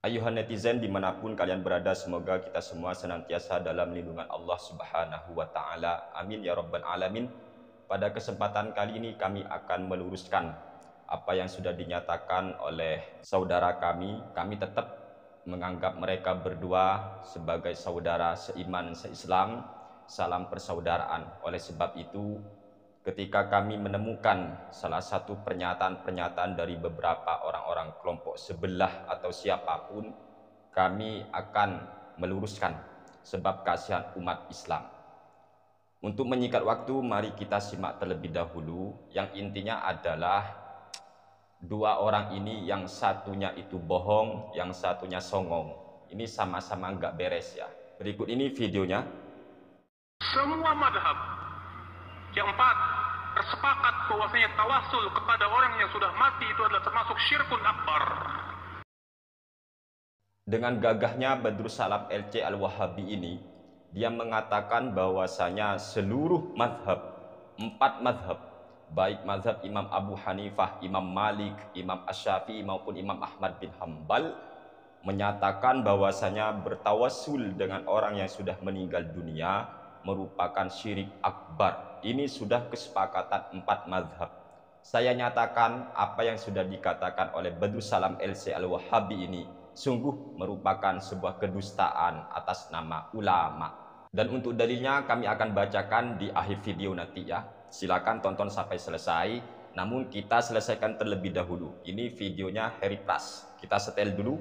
Ayuhan netizen dimanapun kalian berada, semoga kita semua senantiasa dalam lindungan Allah Subhanahu wa Ta'ala. Amin ya Rabbal Alamin. Pada kesempatan kali ini kami akan meluruskan apa yang sudah dinyatakan oleh saudara kami. Kami tetap menganggap mereka berdua sebagai saudara seiman seislam, salam persaudaraan. Oleh sebab itu, ketika kami menemukan salah satu pernyataan-pernyataan dari beberapa orang-orang kelompok sebelah atau siapapun, kami akan meluruskan sebab kasihan umat Islam. Untuk menyingkat waktu, mari kita simak terlebih dahulu. Yang intinya adalah dua orang ini, yang satunya itu bohong, yang satunya songong. Ini sama-sama nggak beres ya. Berikut ini videonya. Semua madhab yang empat bersepakat bahwasanya tawasul kepada orang yang sudah mati itu adalah termasuk syirkun akbar. Dengan gagahnya Badrussalam LC Al-Wahabi ini, dia mengatakan bahwasanya seluruh madhab, 4 madhab, baik madhab Imam Abu Hanifah, Imam Malik, Imam Asy-Syafi'i maupun Imam Ahmad bin Hambal, menyatakan bahwasanya bertawassul dengan orang yang sudah meninggal dunia merupakan syirik akbar. Ini sudah kesepakatan 4 mazhab. Saya nyatakan apa yang sudah dikatakan oleh Badrussalam LC Al-Wahabi ini sungguh merupakan sebuah kedustaan atas nama ulama. Dan untuk dalilnya kami akan bacakan di akhir video nanti ya. Silakan tonton sampai selesai. Namun kita selesaikan terlebih dahulu. Ini videonya Harry Pras. Kita setel dulu.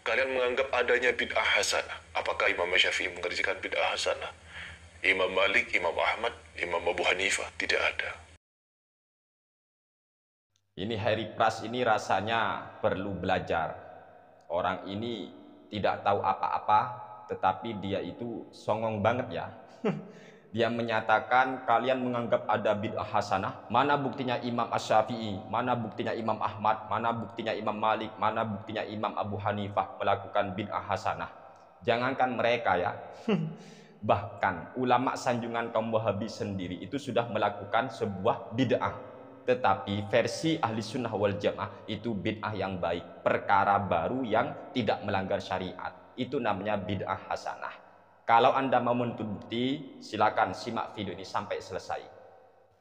Kalian menganggap adanya bid'ah hasanah. Apakah Imam Syafi'i mengerjakan bid'ah hasanah? Imam Malik, Imam Ahmad, Imam Abu Hanifah tidak ada. Ini Harry Pras ini rasanya perlu belajar. Orang ini tidak tahu apa-apa, tetapi dia itu songong banget ya. Dia menyatakan kalian menganggap ada bid'ah hasanah. Mana buktinya Imam Asy-Syafi'i, mana buktinya Imam Ahmad, mana buktinya Imam Malik, mana buktinya Imam Abu Hanifah melakukan bid'ah hasanah. Jangankan mereka ya. Bahkan ulama sanjungan kaum Wahabi sendiri itu sudah melakukan sebuah bid'ah. Tetapi versi ahli sunnah wal jamaah itu bid'ah yang baik, perkara baru yang tidak melanggar syariat. Itu namanya bid'ah hasanah. Kalau Anda mau menuntut bukti, silakan simak video ini sampai selesai.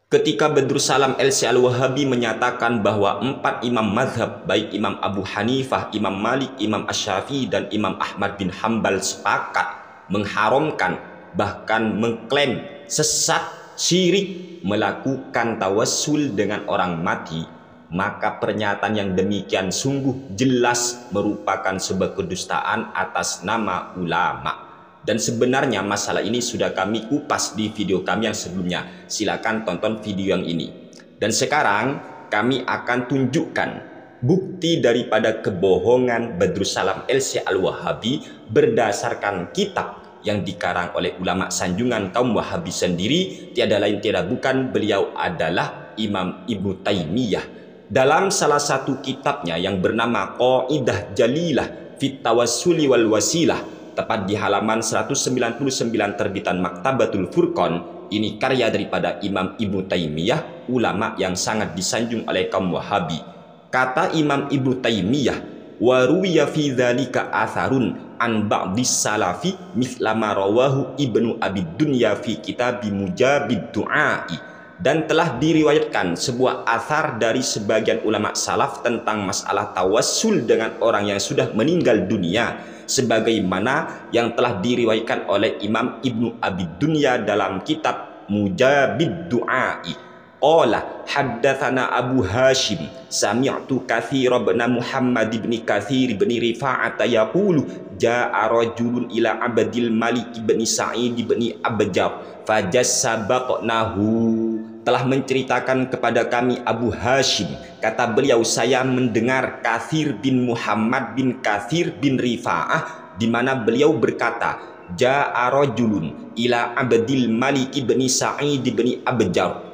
Ketika Badrussalam LC Al-Wahabi menyatakan bahwa 4 imam mazhab, baik Imam Abu Hanifah, Imam Malik, Imam Asy-Syafi'i, dan Imam Ahmad bin Hambal sepakat mengharamkan, bahkan mengklaim sesat, syirik, melakukan tawassul dengan orang mati, maka pernyataan yang demikian sungguh jelas merupakan sebuah kedustaan atas nama ulama. Dan sebenarnya masalah ini sudah kami kupas di video kami yang sebelumnya. Silakan tonton video yang ini. Dan sekarang kami akan tunjukkan bukti daripada kebohongan Badrussalam LC Al-Wahabi berdasarkan kitab yang dikarang oleh ulama sanjungan kaum Wahabi sendiri. Tiada lain tiada bukan, beliau adalah Imam Ibnu Taimiyah. Dalam salah satu kitabnya yang bernama Qaidah Jalilah Fit Tawassuli wal Wasilah, tepat di halaman 199 terbitan Maktabatul Furqan, ini karya daripada Imam Ibnu Taimiyah, ulama yang sangat disanjung oleh kaum Wahabi. Kata Imam Ibnu Taimiyah, wa ruwiya fi dzalika atharun an ba'dis salafi mithla ma rawahu Ibnu Abi Dunya fi kitabi Mujabid Du'ai. Dan telah diriwayatkan sebuah athar dari sebagian ulama salaf tentang masalah tawassul dengan orang yang sudah meninggal dunia, sebagaimana yang telah diriwayatkan oleh Imam Ibnu Abi Dunya dalam kitab Mujabid Du'ai. Qala haddatsana Abu Hashim sami'tu Katsir bin Muhammad bin Katsir bin Rifa'ah yaqulu ja'a rajulun ila Abdil Malik bin Sa'id bin Abjar fajassabaqnahu. Telah menceritakan kepada kami Abu Hashim, kata beliau, saya mendengar Katsir bin Muhammad bin Katsir bin Rifa'ah, di mana beliau berkata, ja'a rajulun ila Abdil Malik bin Sa'id bin Abjar.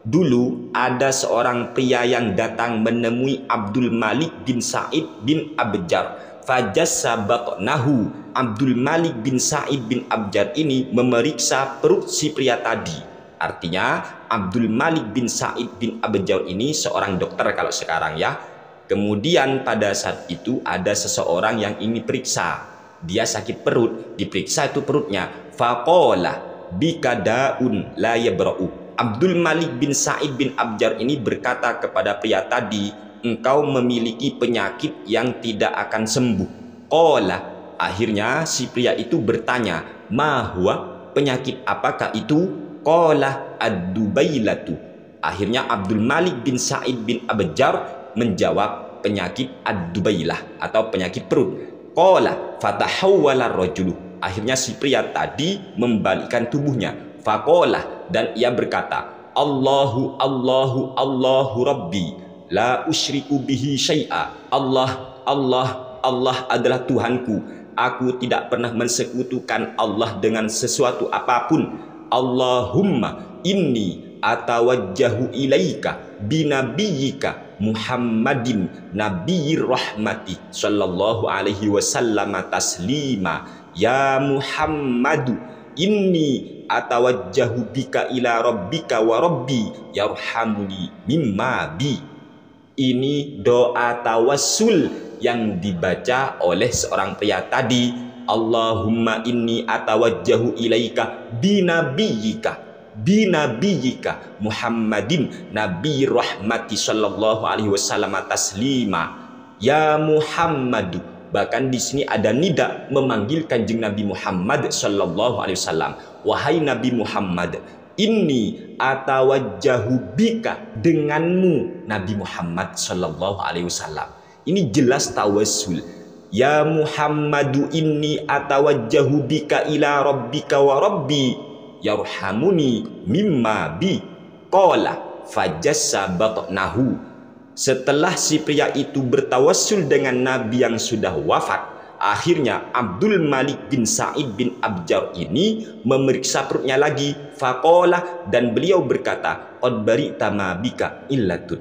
Dulu ada seorang pria yang datang menemui Abdul Malik bin Sa'id bin Abjar. Fajassabaqnahu. Abdul Malik bin Sa'id bin Abjar ini memeriksa perut si pria tadi. Artinya Abdul Malik bin Sa'id bin Abjar ini seorang dokter kalau sekarang ya. Kemudian pada saat itu ada seseorang yang ingin periksa. Dia sakit perut, diperiksa itu perutnya. Faqala bika daun la yabra'u. Abdul Malik bin Sa'id bin Abjar ini berkata kepada pria tadi, engkau memiliki penyakit yang tidak akan sembuh. Qala, akhirnya si pria itu bertanya, ma huwa, penyakit apakah itu? Qala ad-dubailatu. Akhirnya Abdul Malik bin Sa'id bin Abjar menjawab penyakit ad-dubailah atau penyakit perut. Qala fatahawwala rajulu. Akhirnya si pria tadi membalikkan tubuhnya. Faqala, dan ia berkata, Allahu Allahu Allahu Rabbi la usyriku bihi syai'a. Allah Allah Allah adalah Tuhanku, aku tidak pernah mensekutukan Allah dengan sesuatu apapun. Allahumma inni atawajjahu ilaika binabiyyika Muhammadin nabiyyir rahmati sallallahu alaihi wasallam taslima. Ya Muhammadu inni atawajjahu bika ila rabbika wa rabbi yarhamuni mimma bi. Ini doa tawassul yang dibaca oleh seorang pria tadi. Allahumma inni atawajjahu ilaika binabiyyika Muhammadin nabi rahmati sallallahu alaihi wasallam taslima. Ya Muhammadu. Bahkan di sini ada nida memanggil Kanjeng Nabi Muhammad sallallahu alaihi wasallam. Wahai Nabi Muhammad, inni atawajjahu bika, denganmu Nabi Muhammad sallallahu alaihi wasallam. Ini jelas tawassul. Ya Muhammadu inni atawajjahu bika ila rabbika wa rabbi yarhamuni mimma bi. Qala fajassa batnahu. Setelah si pria itu bertawassul dengan Nabi yang sudah wafat, akhirnya Abdul Malik bin Sa'id bin Abjar ini memeriksa perutnya lagi. Faqala, dan beliau berkata, qad bari'ta ma bika illatun.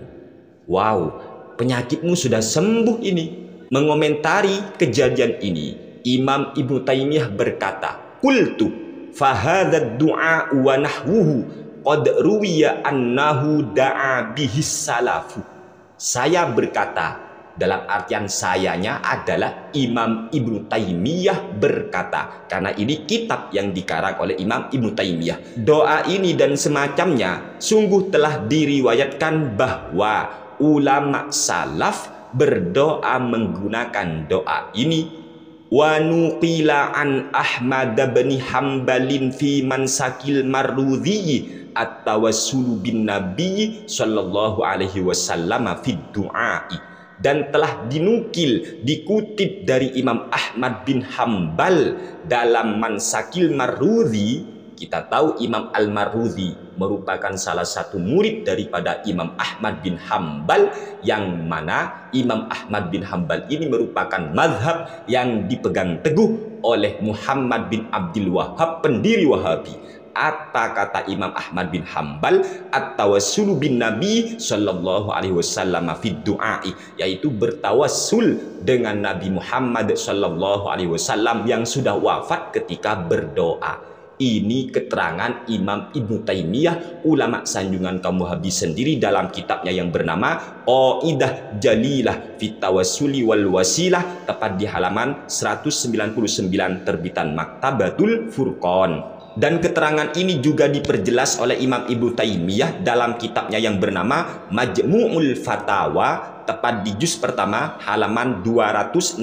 Wow, penyakitmu sudah sembuh ini. Mengomentari kejadian ini, Imam Ibnu Taimiyah berkata, qultu fahadzal du'a wa nahwuhu qad ruwiya annahu da'a bihis salafu. Saya berkata, dalam artian sayanya adalah Imam Ibnu Taimiyah berkata, karena ini kitab yang dikarang oleh Imam Ibnu Taimiyah. Doa ini dan semacamnya sungguh telah diriwayatkan bahwa ulama salaf berdoa menggunakan doa ini. Wa nuqila an Ahmad bin Hambalin fi mansakil marudhi at-tawassulu bin Nabi sallallahu alaihi wasallam fid du'ai. Dan telah dinukil, dikutip dari Imam Ahmad bin Hambal dalam Mansakil Marudhi. Kita tahu Imam Al-Marudhi merupakan salah satu murid daripada Imam Ahmad bin Hambal, yang mana Imam Ahmad bin Hambal ini merupakan mazhab yang dipegang teguh oleh Muhammad bin Abdul Wahhab, pendiri Wahabi. Apa kata Imam Ahmad bin Hambal? At-tawassulu bin Nabi sallallahu alaihi wasallam fid du'ai, yaitu bertawassul dengan Nabi Muhammad sallallahu alaihi wasallam yang sudah wafat ketika berdoa. Ini keterangan Imam Ibnu Taimiyah, ulama sanjungan kaum Wahabi sendiri, dalam kitabnya yang bernama Qaidah Jalilah fit Tawassuli wal Wasilah, tepat di halaman 199 terbitan Maktabatul Furqan. Dan keterangan ini juga diperjelas oleh Imam Ibnu Taimiyah dalam kitabnya yang bernama Majmu'ul Fatawa, tepat di juz pertama halaman 264.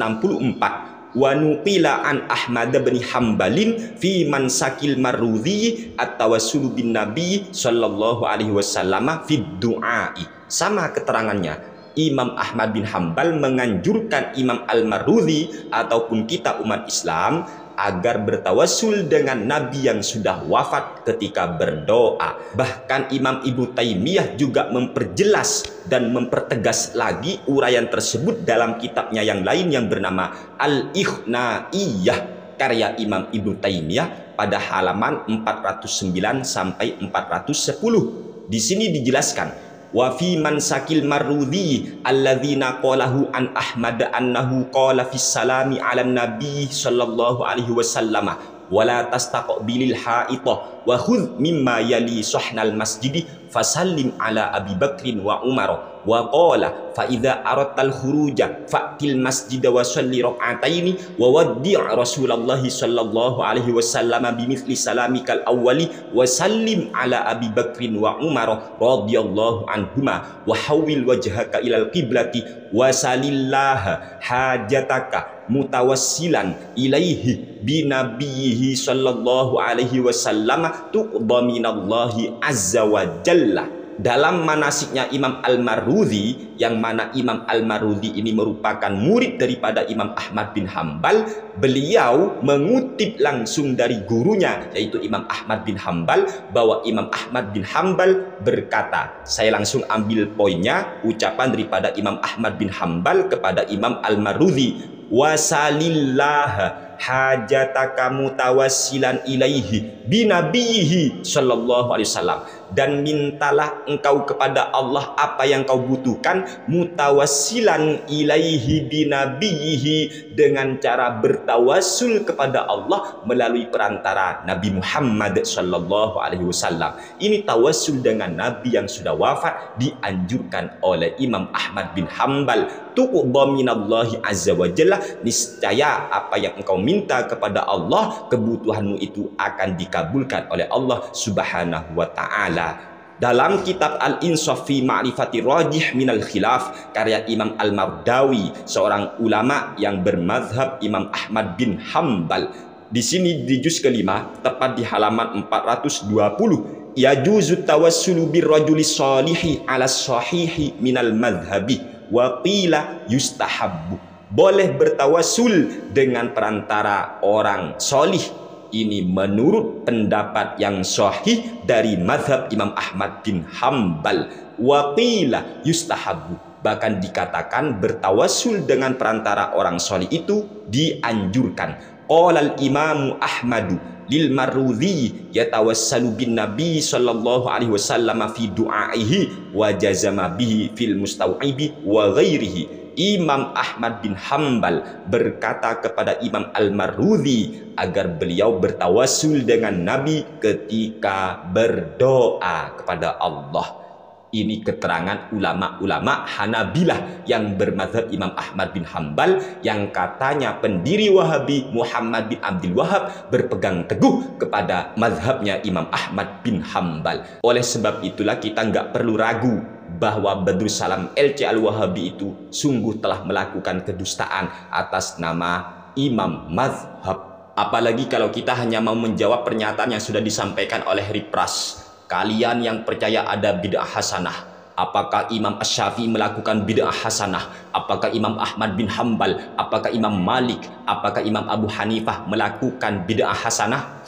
Wa nuqila an Ahmad bin Hambalin fi mansakil marudhi at-tawassulu bin Nabi sallallahu alaihi wasallam fi du'ai. Sama keterangannya. Imam Ahmad bin Hambal menganjurkan Imam Al-Marudhi ataupun kita umat Islam agar bertawassul dengan Nabi yang sudah wafat ketika berdoa. Bahkan Imam Ibnu Taimiyah juga memperjelas dan mempertegas lagi uraian tersebut dalam kitabnya yang lain yang bernama Al-Ikhnaiyah, karya Imam Ibnu Taimiyah, pada halaman 409 sampai 410. Di sini dijelaskan, wa fi mansakil marudhi alladzina qalahu an Ahmad annahu qala fis salami ala nabi sallallahu alaihi wasallam wala tastaqbilil haita wa khudh mimma yali sahnal masjidi fasallim ala Abi Bakrin wa Umar wa qala fa idza aradtal khuruja fa'til masjida wa shalli rak'ataini wa waddi' Rasulullah sallallahu alaihi wasallam bimithli salamikal awwali wa sallim ala Abi Bakrin wa Umar radhiyallahu anhuma wa hawwil wajhaka ilal qiblati wa salillaha hajataka mutawassilan ilaihi binabiyhi sallallahu alaihi wasallam tuqda minallahi azza wa jalla. Dalam manasiknya Imam Al-Marudhi, yang mana Imam Al-Marudhi ini merupakan murid daripada Imam Ahmad bin Hambal, beliau mengutip langsung dari gurunya yaitu Imam Ahmad bin Hambal, bahwa Imam Ahmad bin Hambal berkata, saya langsung ambil poinnya, ucapan daripada Imam Ahmad bin Hambal kepada Imam Al-Marudhi, wasalillaha hajataka mutawassilan ilaihi binabihi sallallahu alaihi wasallam, dan mintalah engkau kepada Allah apa yang kau butuhkan, mutawassilan ilaihi binabihi, dengan cara bertawassul kepada Allah melalui perantara Nabi Muhammad sallallahu alaihi wasallam. Ini tawassul dengan Nabi yang sudah wafat dianjurkan oleh Imam Ahmad bin Hambal. Tuqda minallahi azza wa jalla, niscaya apa yang engkau minta kepada Allah, kebutuhanmu itu akan dikabulkan oleh Allah subhanahu wa ta'ala. Dalam kitab Al-Insaf fi Ma'rifati Rajih Minal Khilaf karya Imam Al-Mardawi, seorang ulama yang bermazhab Imam Ahmad bin Hambal, di sini di juz kelima tepat di halaman 420, yajuzu tawassulu birrajuli shalihi ala sahihi minal madhhabi wa qila yustahabbu, boleh bertawassul dengan perantara orang solih. Ini menurut pendapat yang sahih dari mazhab Imam Ahmad bin Hambal. Wa qila yustahabbu, bahkan dikatakan bertawassul dengan perantara orang solih itu dianjurkan. Qala al-Imamu Ahmadu lil Marudhi yatawassalu bin Nabi sallallahu alaihi wasallam fi du'aihi wa jazama bihi fil mustau'ibi wa ghairihi. Imam Ahmad bin Hambal berkata kepada Imam Al-Marudhi agar beliau bertawassul dengan Nabi ketika berdoa kepada Allah. Ini keterangan ulama-ulama Hanabilah yang bermazhab Imam Ahmad bin Hambal, yang katanya pendiri Wahabi Muhammad bin Abdul Wahab berpegang teguh kepada mazhabnya Imam Ahmad bin Hambal. Oleh sebab itulah kita nggak perlu ragu bahwa Badrus Salam LC Al-Wahabi itu sungguh telah melakukan kedustaan atas nama imam mazhab. Apalagi kalau kita hanya mau menjawab pernyataan yang sudah disampaikan oleh Ripras. Kalian yang percaya ada bid'ah hasanah, apakah Imam Asy-Syafi'i melakukan bid'ah hasanah? Apakah Imam Ahmad bin Hambal? Apakah Imam Malik? Apakah Imam Abu Hanifah melakukan bid'ah hasanah?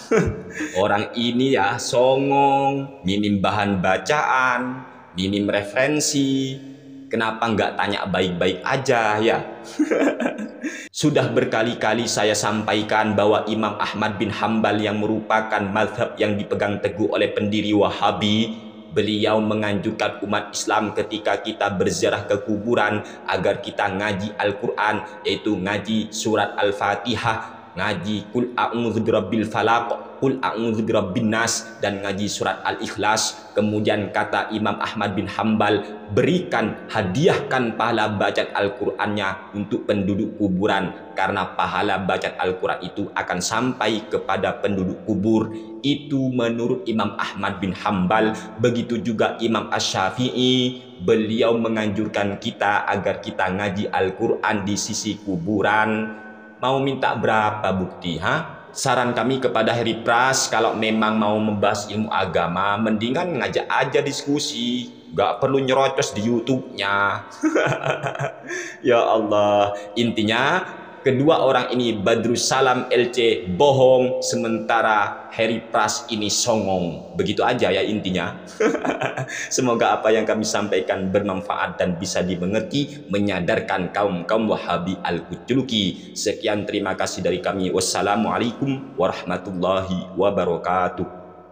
Orang ini ya songong, minim bahan bacaan, minim referensi. Kenapa nggak tanya baik-baik aja ya? Sudah berkali-kali saya sampaikan bahwa Imam Ahmad bin Hambal yang merupakan mazhab yang dipegang teguh oleh pendiri Wahabi, beliau menganjurkan umat Islam ketika kita berziarah ke kuburan agar kita ngaji Al-Quran, yaitu ngaji surat Al-Fatihah, ngaji Qul a'udzu birabbil falaq, Qul a'udzu birabbin nas, dan ngaji surat Al-Ikhlas. Kemudian kata Imam Ahmad bin Hambal, berikan, hadiahkan pahala bacaan Al-Qur'annya untuk penduduk kuburan, karena pahala bacaan Al-Quran itu akan sampai kepada penduduk kubur. Itu menurut Imam Ahmad bin Hambal. Begitu juga Imam Asy-Syafi'i, beliau menganjurkan kita agar kita ngaji Al-Quran di sisi kuburan. Mau minta berapa bukti, ha? Saran kami kepada Heri Pras, kalau memang mau membahas ilmu agama, mendingan ngajak aja diskusi, gak perlu nyerocos di YouTube-nya. Ya Allah, intinya kedua orang ini, Badrus Salam LC bohong, sementara Heri Pras ini songong. Begitu aja ya intinya. Semoga apa yang kami sampaikan bermanfaat dan bisa dimengerti, menyadarkan kaum-kaum Wahabi Al-Kuculuki. Sekian, terima kasih dari kami. Wassalamualaikum warahmatullahi wabarakatuh.